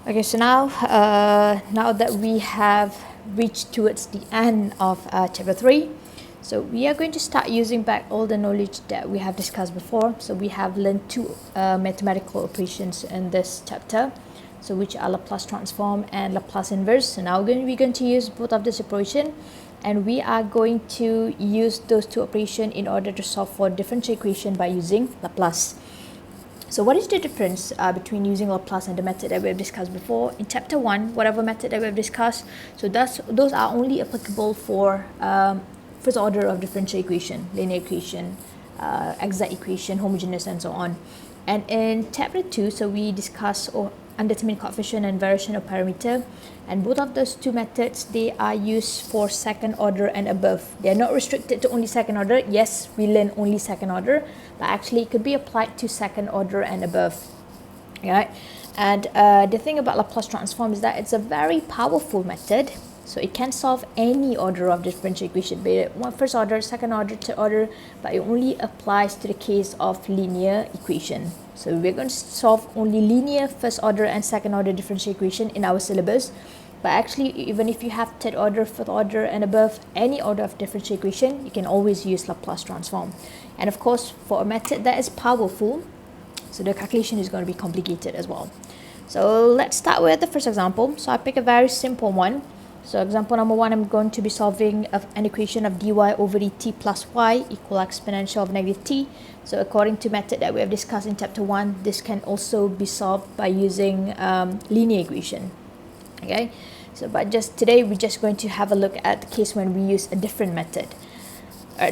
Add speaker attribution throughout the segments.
Speaker 1: Okay, so now that we have reached towards the end of chapter 3, so we are going to start using back all the knowledge that we have discussed before. So we have learned two mathematical operations in this chapter, so which are Laplace transform and Laplace inverse. So now we're going to use both of this operation, and we are going to use those two operations in order to solve for differential equation by using Laplace. So what is the difference between using Laplace and the method that we have discussed before? In chapter 1, whatever method that we have discussed, so those are only applicable for first order of differential equation, linear equation, exact equation, homogeneous, and so on. And in chapter 2, so we discuss undetermined coefficient and variation of parameter, and both of those two methods, they are used for second order and above. They are not restricted to only second order. Yes, we learn only second order, but actually it could be applied to second order and above. Right? And the thing about Laplace transform is that it's a very powerful method. So it can solve any order of differential equation, be it first order, second order, third order, but it only applies to the case of linear equation. So we're going to solve only linear first order and second order differential equation in our syllabus. But actually, even if you have third order, fourth order, and above, any order of differential equation, you can always use Laplace transform. And of course, for a method that is powerful, so the calculation is going to be complicated as well. So let's start with the first example. So I pick a very simple one. So example number 1, I'm going to be solving an equation of dy over dt plus y equal exponential of negative t. So according to method that we have discussed in chapter 1, this can also be solved by using linear equation. Okay, so but just today we're just going to have a look at the case when we use a different method.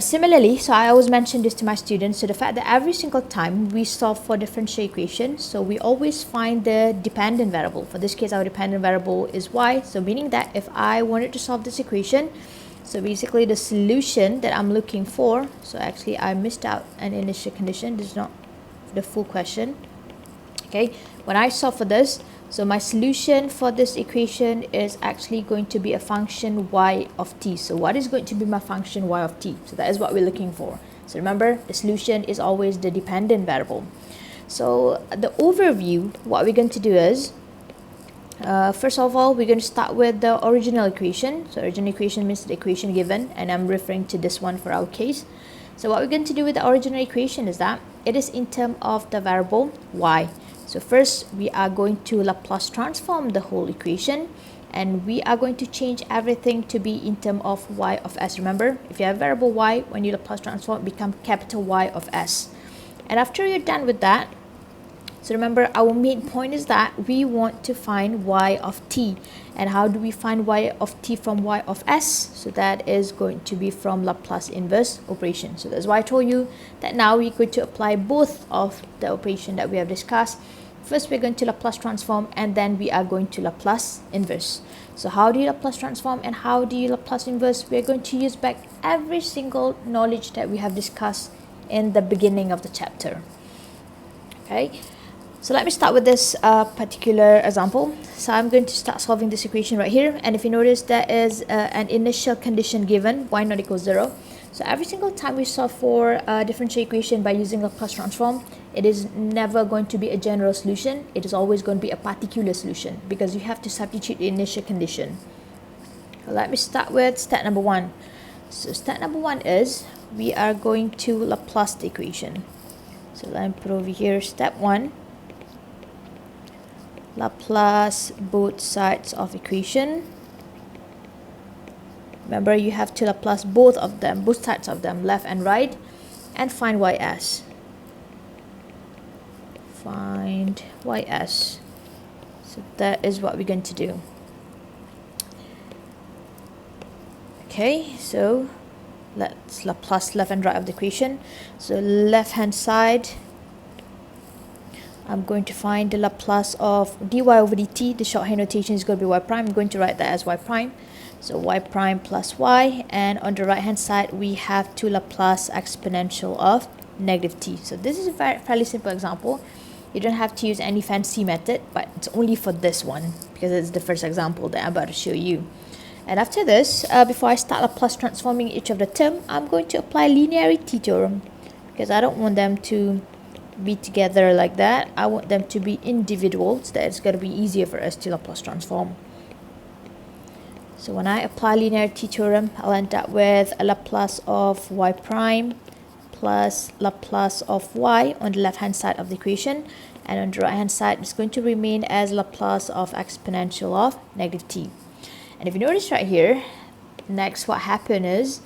Speaker 1: Similarly, so I always mention this to my students, so the fact that every single time we solve for differential equation, so we always find the dependent variable. For this case, our dependent variable is y, so meaning that if I wanted to solve this equation, so basically the solution that I'm looking for, so actually I missed out an initial condition, this is not the full question. Okay, when I solve for this, so my solution for this equation is actually going to be a function y of t. So what is going to be my function y of t? So that is what we're looking for. So remember, the solution is always the dependent variable. So the overview, what we're going to do is, first of all, we're going to start with the original equation. So original equation means the equation given, and I'm referring to this one for our case. So what we're going to do with the original equation is that it is in terms of the variable y. So first, we are going to Laplace transform the whole equation, and we are going to change everything to be in terms of y of s. Remember, if you have variable y, when you Laplace transform, it becomes capital Y of s. And after you're done with that, so remember, our main point is that we want to find y of t. And how do we find y of t from y of s? So that is going to be from Laplace inverse operation. So that's why I told you that now we're going to apply both of the operation that we have discussed. First, we're going to Laplace transform, and then we are going to Laplace inverse. So how do you Laplace transform and how do you Laplace inverse? We're going to use back every single knowledge that we have discussed in the beginning of the chapter. Okay. So let me start with this particular example. So I'm going to start solving this equation right here. And if you notice, there is an initial condition given, y not equals 0. So every single time we solve for a differential equation by using Laplace transform, it is never going to be a general solution. It is always going to be a particular solution because you have to substitute the initial condition. So let me start with step number 1. So step number 1 is we are going to Laplace the equation. So let me put over here step 1. Laplace both sides of equation. Remember, you have to Laplace both sides of them, left and right, and find ys. Find ys. So that is what we're going to do. Okay, so let's Laplace left and right of the equation. So left hand side, I'm going to find the Laplace of dy over dt. The shorthand notation is going to be y prime. I'm going to write that as y prime. So y prime plus y. And on the right hand side, we have to Laplace exponential of negative t. So this is a fairly simple example. You don't have to use any fancy method, but it's only for this one because it's the first example that I'm about to show you. And after this, before I start Laplace transforming each of the term, I'm going to apply linearity theorem because I don't want them to be together like that. I want them to be individual, so that it's going to be easier for us to Laplace transform. So when I apply linearity theorem, I'll end up with a Laplace of y prime plus Laplace of y on the left hand side of the equation, and on the right hand side it's going to remain as Laplace of exponential of negative t. And if you notice right here, next what happened is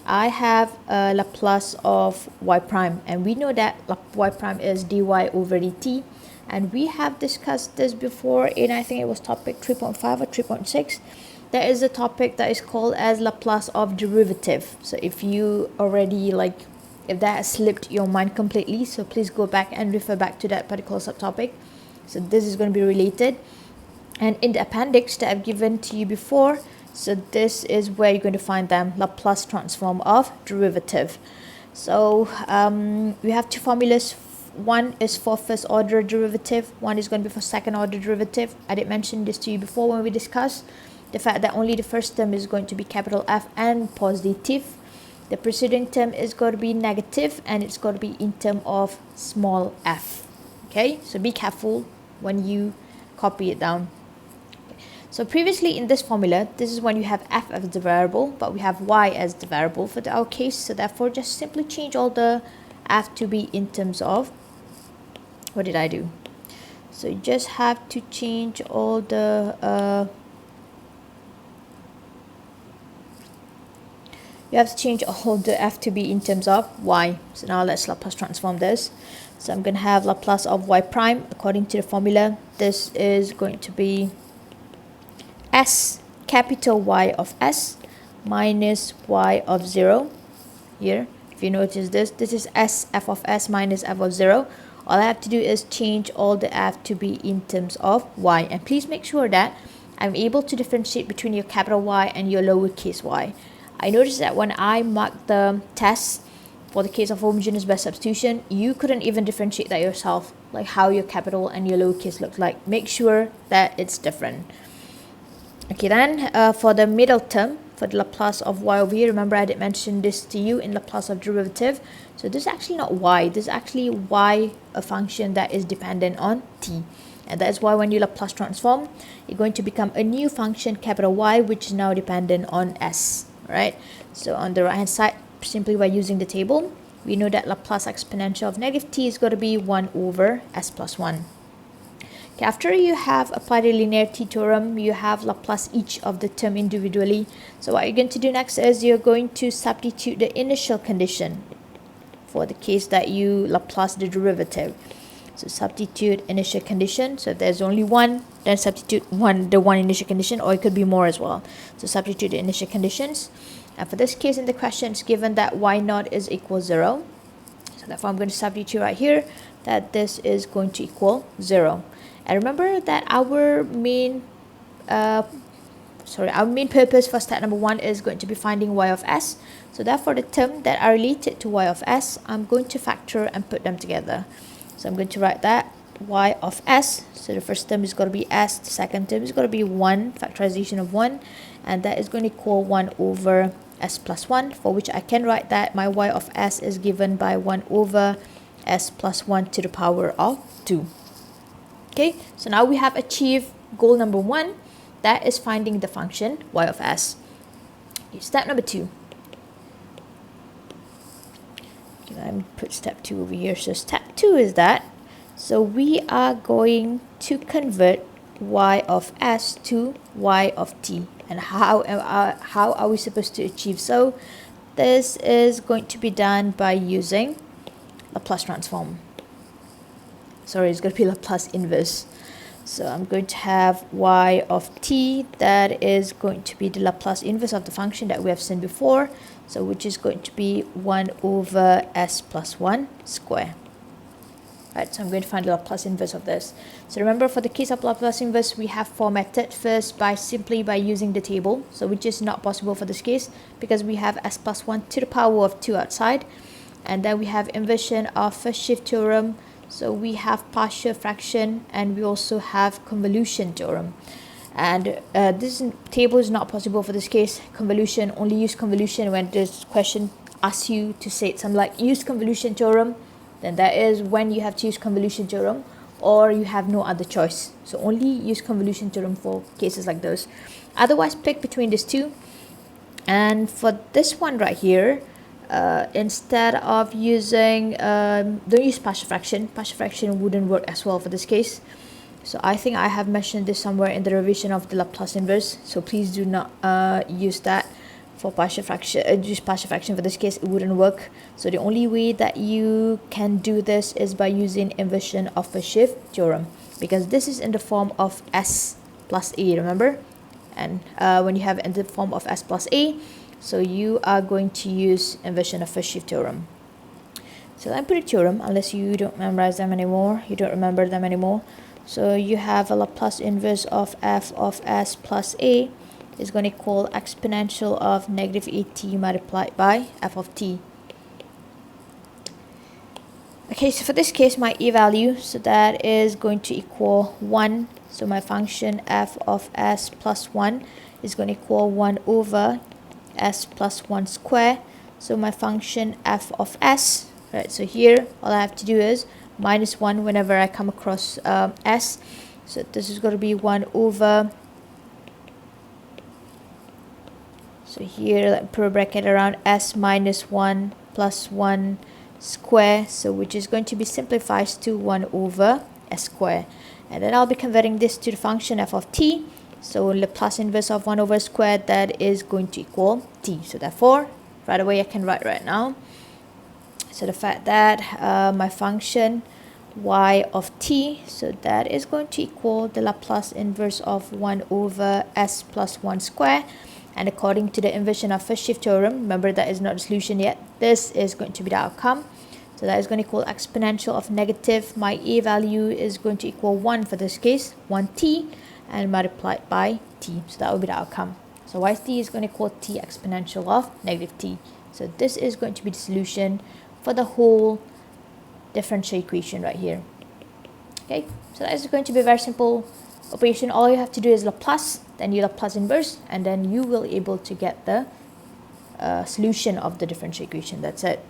Speaker 1: I have a Laplace of y prime, and we know that y prime is dy over dt, and we have discussed this before in, I think it was topic 3.5 or 3.6. There is a topic that is called as Laplace of derivative. So if you already if that has slipped your mind completely, so please go back and refer back to that particular subtopic. So this is going to be related, and in the appendix that I've given to you before, so this is where you're going to find them, Laplace transform of derivative. So we have two formulas. One is for first order derivative, one is going to be for second order derivative. I did mention this to you before when we discussed the fact that only the first term is going to be capital F and positive. The preceding term is going to be negative, and it's going to be in term of small f. Okay, so be careful when you copy it down. So previously in this formula, this is when you have f as the variable, but we have y as the variable for our case. So therefore, just simply change all the f to be in terms of, what did I do? So you just have to change all the you have to change all the f to be in terms of y. So now let's Laplace transform this. So I'm going to have Laplace of y prime according to the formula. This is going to be s capital Y of s minus y of 0. Here, if you notice this is s f of s minus f of 0. All I have to do is change all the f to be in terms of y. And please make sure that I'm able to differentiate between your capital Y and your lowercase y. I noticed that when I marked the test for the case of homogeneous best substitution, you couldn't even differentiate that yourself, like how your capital and your lowercase look like. Make sure that it's different. Okay, then for the middle term, for the Laplace of y over here, remember I did mention this to you in Laplace of derivative. So this is actually not y, this is actually y, a function that is dependent on t. And that is why when you Laplace transform, you're going to become a new function, capital Y, which is now dependent on s. Right, so on the right hand side, simply by using the table, we know that Laplace exponential of negative t is going to be 1 over s plus 1. Okay, after you have applied the linearity theorem, you have Laplace each of the term individually. So what you're going to do next is you're going to substitute the initial condition for the case that you Laplace the derivative. So substitute initial condition. So if there's only one, then substitute the one initial condition, or it could be more as well. So substitute the initial conditions. And for this case in the question, it's given that y naught is equal 0. So therefore I'm going to substitute right here that this is going to equal 0. And remember that our main purpose for step number 1 is going to be finding y of s. So therefore the term that are related to y of s, I'm going to factor and put them together. So I'm going to write that y of s. So the first term is going to be s, the second term is going to be 1, factorization of 1, and that is going to equal 1 over s plus 1, for which I can write that my y of s is given by 1 over s plus 1 to the power of 2. Okay, so now we have achieved goal number 1, that is finding the function y of s. Okay, step number 2. Let me put step 2 over here. So step 2 is that, so we are going to convert y of s to y of t. And how are we supposed to achieve so? This is going to be done by using Laplace transform. Sorry, it's going to be Laplace inverse. So I'm going to have y of t, that is going to be the Laplace inverse of the function that we have seen before, so which is going to be 1 over s plus 1 square. Right, so I'm going to find the Laplace inverse of this. So remember, for the case of Laplace inverse, we have formatted first simply by using the table, so which is not possible for this case because we have s plus 1 to the power of 2 outside, and then we have inversion of first shift theorem. So we have partial fraction, and we also have convolution theorem. And this table is not possible for this case. Convolution, only use convolution when this question asks you to say something like use convolution theorem. then that is when you have to use convolution theorem or you have no other choice. So only use convolution theorem for cases like those. Otherwise, pick between these two. And for this one right here, instead of using, don't use partial fraction. Partial fraction wouldn't work as well for this case. So I think I have mentioned this somewhere in the revision of the Laplace inverse. So please do not use that for partial fraction. Use partial fraction for this case, it wouldn't work. So the only way that you can do this is by using inversion of First shift theorem, because this is in the form of S plus A, remember? And when you have it in the form of S plus A, so you are going to use inversion of First shift theorem. So I'm put a theorem, unless you don't memorize them anymore, you don't remember them anymore. So you have a Laplace inverse of f of s plus a is going to equal exponential of negative at multiplied by f of t. Okay, so for this case, my a value, so that is going to equal 1. So my function f of s plus 1 is going to equal 1 over s plus 1 square. So my function f of s, right, so here all I have to do is minus 1 whenever I come across s. So this is going to be 1 over, so here let me put a bracket around s minus 1 plus 1 square, so which is going to be simplified to 1 over s square. And then I'll be converting this to the function f of t. So Laplace inverse of 1 over squared, that is going to equal t. So therefore, right away I can write right now. So the fact that my function y of t, so that is going to equal the Laplace inverse of 1 over s plus 1 square. And according to the inversion of first shift theorem, remember that is not the solution yet, this is going to be the outcome. So that is going to equal exponential of negative, my a value is going to equal 1 for this case, 1t, and multiplied by t. So that will be the outcome. So yt is going to equal t exponential of negative t. So this is going to be the solution for the whole differential equation right here. Okay, so that is going to be a very simple operation. All you have to do is Laplace, then you Laplace inverse, and then you will be able to get the solution of the differential equation. That's it.